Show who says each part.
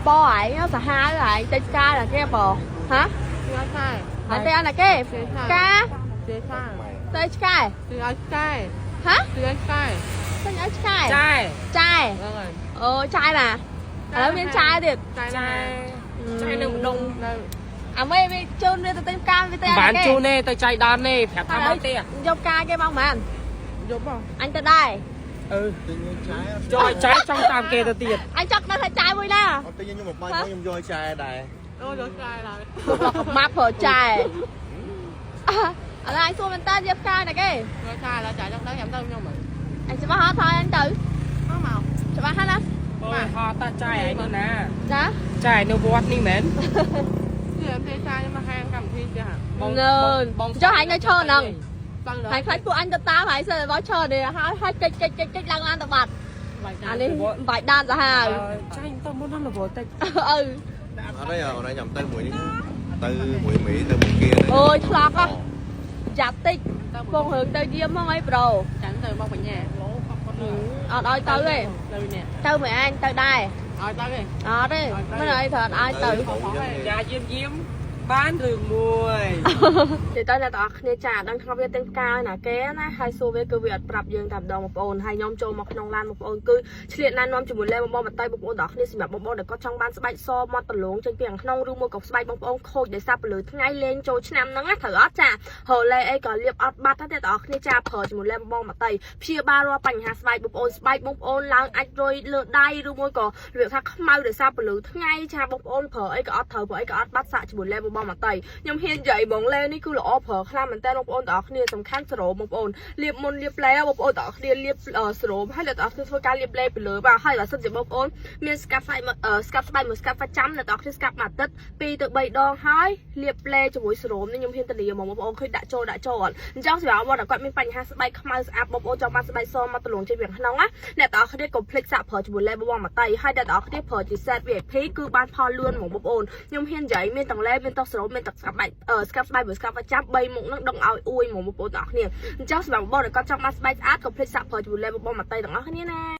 Speaker 1: bò ấy nó sẽ hai lại tay ca là cái bò hả hả tay là cái ca tay ca hả tay nhớ trai trai trai mà ở bên trai thì trai đừng đùng à mấy chôn lên tay ca với tay
Speaker 2: bán chôn nè tay trai đan nè phải tham bao tiền
Speaker 1: dâu ca cái bông mà anh tới đây
Speaker 2: rồi trái trong tam kê tao tiền
Speaker 1: anh chắc nó phải trai vui nè
Speaker 3: tự nhiên một bao nhiêu voi trai này
Speaker 1: map phở trai ở đây anh xua mình tên dép ca này cái anh sẽ bắt hết thôi anh tự sẽ bắt hết á
Speaker 2: ôi họ ta trai ấy nữa nè
Speaker 1: dạ
Speaker 2: trai nó vót đi mến
Speaker 1: cho anh nó chơi nè hành khách của anh ta phải sẽ nói chơi để hai cái lăng ăn tập mặt anh đi vài đan ra hà
Speaker 2: trai tao muốn ăn là vót tay
Speaker 1: ừ
Speaker 3: ở đây nhầm tay mũi Mỹ tay mũi kia
Speaker 1: ôi thọc á chặt tích con hướng tới diêm không ấy bro
Speaker 2: chẳng từ mong nhà
Speaker 1: ở đây tới đi tới mẹ anh tới đây ở đây mới nói thật ai tới
Speaker 2: nhà diêm bán đường mùi
Speaker 1: thì tới là taoเนี่ยចាដឹងថាវាទាំងកាយណាគេណាហើយសួរវាគឺវាអត់ប្រាប់យើងតែម្ដងបងប្អូនហើយខ្ញុំចូលមកក្នុងឡានបងប្អូនគឺឆ្លៀតណាននាំជាមួយលេបងមកតៃបងប្អូនទាំងគ្នាសម្រាប់បងប្អូនដែលគាត់ចង់បានស្បែកសមកតលងចេញពីខាងក្នុងឬមួយក៏ស្បែកបងប្អូនខូចដោយសារពលឺថ្ងៃលេងចូលឆ្នាំហ្នឹងណាត្រូវអត់ចាហូលេអីក៏លាបអត់បាត់តែទាំងគ្នាចាប្រើជាមួយលេបងមកតៃព្យាបាលរាល់បញ្ហាស្បែកបងប្អូនឡើងអាចរុយលើដៃឬមួយក៏វាថាខ្មៅដោយសារពលឺថ្ងៃចាបងប្អូនប្រើអីក៏អត់ត្រូវប្រើអីក៏អត់បាត់សាកជាមួយលេបងមកតៃខ្ញុំហ៊ាននិយាយបងលេនេះគឺល្អប្រើខ្លាំងមែនតើបងប្អូនទាំងអស់គ្នាសំខាន់ស្រោមបងប្អូនលាបមុនលាបលេបងប្អូនទាំងអស់គ្នាលាបស្រោមហើយទាំងអស់គ្នាធ្វើការលាបលេពីលើបាទហើយបើសិនជាបងប្អូនមានស្កាប់ស្បែកមួយស្កាប់ប្រចាំទាំងអស់គ្នាស្កាប់មួយអាទិត្យ2 ទៅ 3 ដងហើយលាបលេជាមួយស្រោមនេះខ្ញុំហ៊ានធានាបងប្អូនឃើញដាក់ចូលអត់អញ្ចឹងសម្រាប់បងដែលគាត់មានបញ្ហាស្បែកខ្មៅស្អាតបងប្អូនចង់បានស្បែកសមកទលងចេញពីក្នុងណាអ្នកទាំងអស់គ្នាកុំភ្លេចសាកប្រើជាមួយលេបងមកតៃហើយអ្នកទាំងអស់គ្នាប្រើជា set VIP គឺបានផលលឿនបងប្អូនខ្ញុំហ៊ាននិយាយមានទាំងលេមានទាំងស្រោមមានទាំងស្កាប់ស្កាប់ស្បែកមួយស្កាប់ប្រចាំ3មុខហ្នឹងដឹងឲ្យអួយមកបងប្អូនទាំងអស់គ្នាអញ្ចឹងសម្រាប់បងដែលគាត់ចង់បានស្បែកស្អាតកុំភ្លេចសាកប្រើជាមួយលេបងមកតៃទាំងអស់គ្នាណា